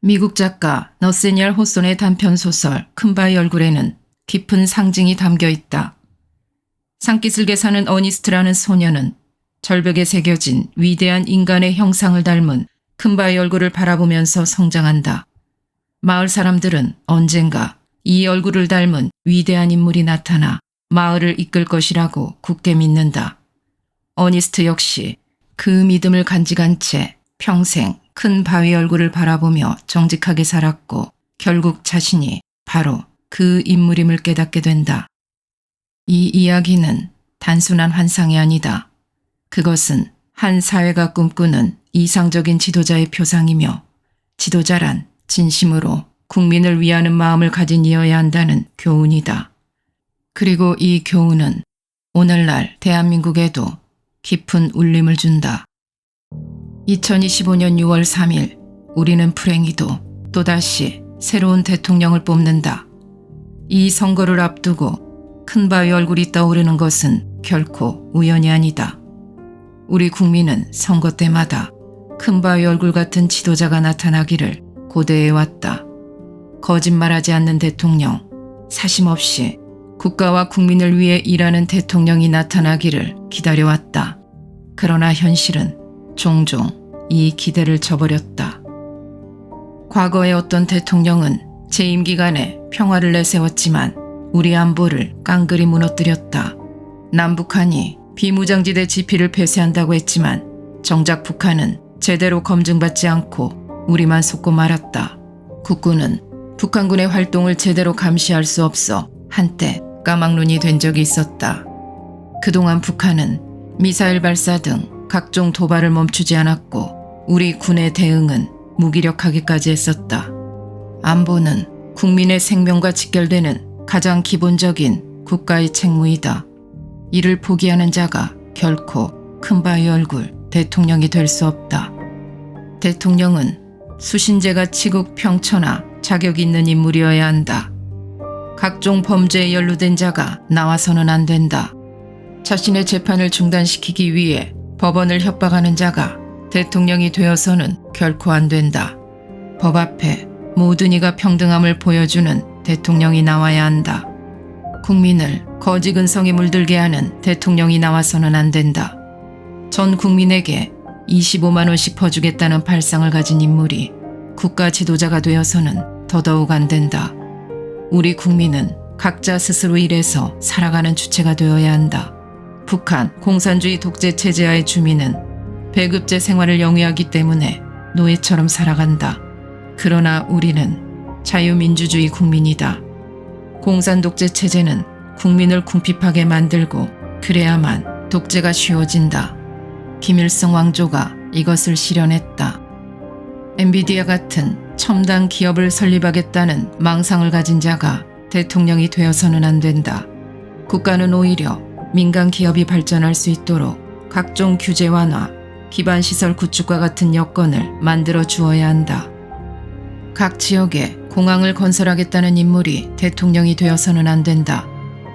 미국 작가 너세니얼 호손의 단편소설 큰바의 얼굴에는 깊은 상징이 담겨 있다. 산기슭에 사는 어니스트라는 소녀는 절벽에 새겨진 위대한 인간의 형상을 닮은 큰바의 얼굴을 바라보면서 성장한다. 마을 사람들은 언젠가 이 얼굴을 닮은 위대한 인물이 나타나 마을을 이끌 것이라고 굳게 믿는다. 어니스트 역시 그 믿음을 간직한 채 평생 큰 바위 얼굴을 바라보며 정직하게 살았고 결국 자신이 바로 그 인물임을 깨닫게 된다. 이 이야기는 단순한 환상이 아니다. 그것은 한 사회가 꿈꾸는 이상적인 지도자의 표상이며 지도자란 진심으로 국민을 위하는 마음을 가진 이어야 한다는 교훈이다. 그리고 이 교훈은 오늘날 대한민국에도 깊은 울림을 준다. 2025년 6월 3일 우리는 불행히도 또다시 새로운 대통령을 뽑는다. 이 선거를 앞두고 큰바위 얼굴이 떠오르는 것은 결코 우연이 아니다. 우리 국민은 선거 때마다 큰바위 얼굴 같은 지도자가 나타나기를 고대해왔다. 거짓말하지 않는 대통령, 사심없이 국가와 국민을 위해 일하는 대통령이 나타나기를 기다려왔다. 그러나 현실은 종종 이 기대를 저버렸다. 과거의 어떤 대통령은 재임 기간에 평화를 내세웠지만 우리 안보를 깡그리 무너뜨렸다. 남북한이 비무장지대 지피를 폐쇄한다고 했지만 정작 북한은 제대로 검증받지 않고 우리만 속고 말았다. 국군은 북한군의 활동을 제대로 감시할 수 없어 한때 까막눈이 된 적이 있었다. 그동안 북한은 미사일 발사 등 각종 도발을 멈추지 않았고 우리 군의 대응은 무기력하기까지 했었다. 안보는 국민의 생명과 직결되는 가장 기본적인 국가의 책무이다. 이를 포기하는 자가 결코 큰바위 얼굴 대통령이 될 수 없다. 대통령은 수신제가 치국 평천하 자격 있는 인물이어야 한다. 각종 범죄에 연루된 자가 나와서는 안 된다. 자신의 재판을 중단시키기 위해 법원을 협박하는 자가 대통령이 되어서는 결코 안 된다. 법 앞에 모든 이가 평등함을 보여주는 대통령이 나와야 한다. 국민을 거지 근성에 물들게 하는 대통령이 나와서는 안 된다. 전 국민에게 25만 원씩 퍼주겠다는 발상을 가진 인물이 국가 지도자가 되어서는 더더욱 안 된다. 우리 국민은 각자 스스로 일해서 살아가는 주체가 되어야 한다. 북한 공산주의 독재 체제하의 주민은 배급제 생활을 영위하기 때문에 노예처럼 살아간다. 그러나 우리는 자유민주주의 국민이다. 공산 독재 체제는 국민을 궁핍하게 만들고 그래야만 독재가 쉬워진다. 김일성 왕조가 이것을 실현했다. 엔비디아 같은 첨단 기업을 설립하겠다는 망상을 가진 자가 대통령이 되어서는 안 된다. 국가는 오히려 민간 기업이 발전할 수 있도록 각종 규제 완화, 기반시설 구축과 같은 여건을 만들어 주어야 한다. 각 지역에 공항을 건설하겠다는 인물이 대통령이 되어서는 안 된다.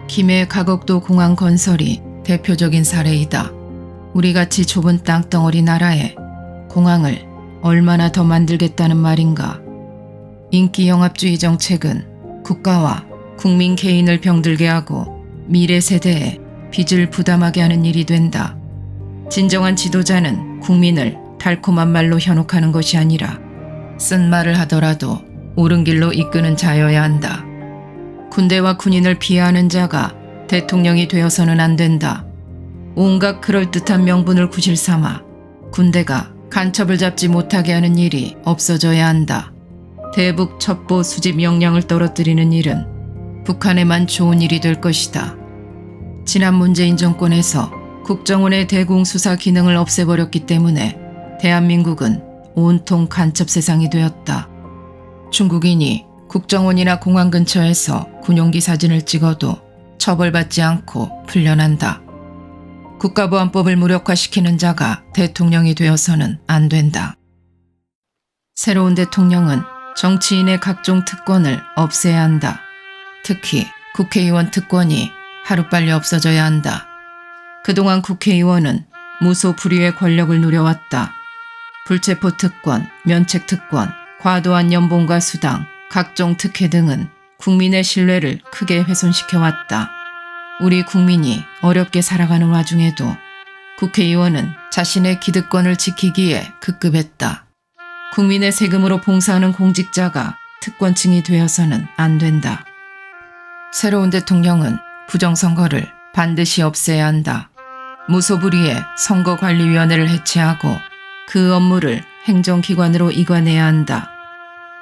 김해 가곡도 공항 건설이 대표적인 사례이다. 우리같이 좁은 땅덩어리 나라에 공항을 얼마나 더 만들겠다는 말인가. 인기 영합주의 정책은 국가와 국민 개인을 병들게 하고 미래 세대에 빚을 부담하게 하는 일이 된다. 진정한 지도자는 국민을 달콤한 말로 현혹하는 것이 아니라 쓴 말을 하더라도 옳은 길로 이끄는 자여야 한다. 군대와 군인을 비하하는 자가 대통령이 되어서는 안 된다. 온갖 그럴듯한 명분을 구실 삼아 군대가 간첩을 잡지 못하게 하는 일이 없어져야 한다. 대북 첩보 수집 역량을 떨어뜨리는 일은 북한에만 좋은 일이 될 것이다. 지난 문재인 정권에서 국정원의 대공수사 기능을 없애버렸기 때문에 대한민국은 온통 간첩 세상이 되었다. 중국인이 국정원이나 공항 근처에서 군용기 사진을 찍어도 처벌받지 않고 풀려난다. 국가보안법을 무력화시키는 자가 대통령이 되어서는 안 된다. 새로운 대통령은 정치인의 각종 특권을 없애야 한다. 특히 국회의원 특권이 하루빨리 없어져야 한다. 그동안 국회의원은 무소불위의 권력을 누려왔다. 불체포 특권, 면책 특권, 과도한 연봉과 수당, 각종 특혜 등은 국민의 신뢰를 크게 훼손시켜왔다. 우리 국민이 어렵게 살아가는 와중에도 국회의원은 자신의 기득권을 지키기에 급급했다. 국민의 세금으로 봉사하는 공직자가 특권층이 되어서는 안 된다. 새로운 대통령은 부정선거를 반드시 없애야 한다. 무소불위의 선거관리위원회를 해체하고 그 업무를 행정기관으로 이관해야 한다.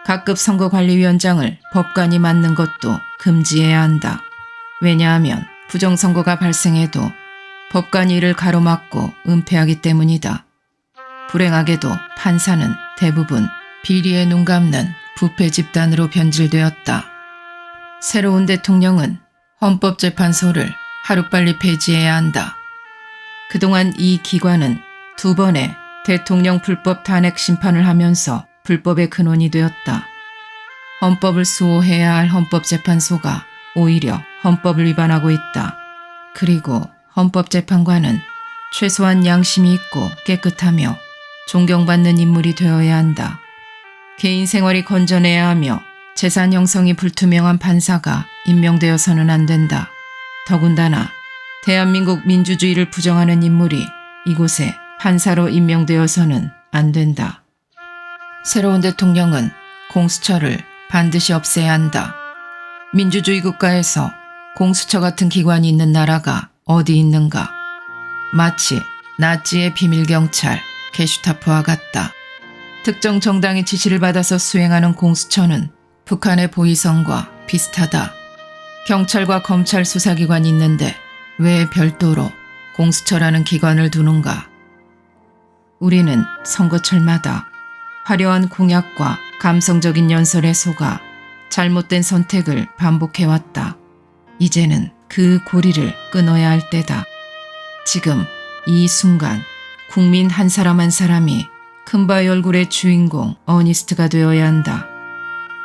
각급 선거관리위원장을 법관이 맡는 것도 금지해야 한다. 왜냐하면 부정선거가 발생해도 법관이 이를 가로막고 은폐하기 때문이다. 불행하게도 판사는 대부분 비리에 눈감는 부패 집단으로 변질되었다. 새로운 대통령은 헌법재판소를 하루빨리 폐지해야 한다. 그동안 이 기관은 2번의 대통령 불법 탄핵 심판을 하면서 불법의 근원이 되었다. 헌법을 수호해야 할 헌법재판소가 오히려 헌법을 위반하고 있다. 그리고 헌법재판관은 최소한 양심이 있고 깨끗하며 존경받는 인물이 되어야 한다. 개인 생활이 건전해야 하며 재산 형성이 불투명한 판사가 임명되어서는 안 된다. 더군다나 대한민국 민주주의를 부정하는 인물이 이곳에 판사로 임명되어서는 안 된다. 새로운 대통령은 공수처를 반드시 없애야 한다. 민주주의 국가에서 공수처 같은 기관이 있는 나라가 어디 있는가? 마치 나치의 비밀경찰, 게슈타포와 같다. 특정 정당의 지시를 받아서 수행하는 공수처는 북한의 보위성과 비슷하다. 경찰과 검찰 수사기관이 있는데 왜 별도로 공수처라는 기관을 두는가? 우리는 선거철마다 화려한 공약과 감성적인 연설에 속아 잘못된 선택을 반복해왔다. 이제는 그 고리를 끊어야 할 때다. 지금 이 순간 국민 한 사람 한 사람이 큰바위 얼굴의 주인공 어니스트가 되어야 한다.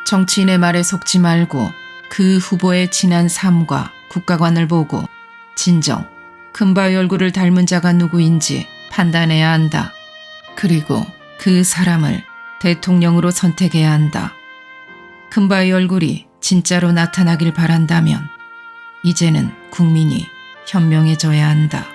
정치인의 말에 속지 말고 그 후보의 지난 삶과 국가관을 보고 진정 큰바위 얼굴을 닮은 자가 누구인지 판단해야 한다. 그리고 그 사람을 대통령으로 선택해야 한다. 큰바위 얼굴이 진짜로 나타나길 바란다면 이제는 국민이 현명해져야 한다.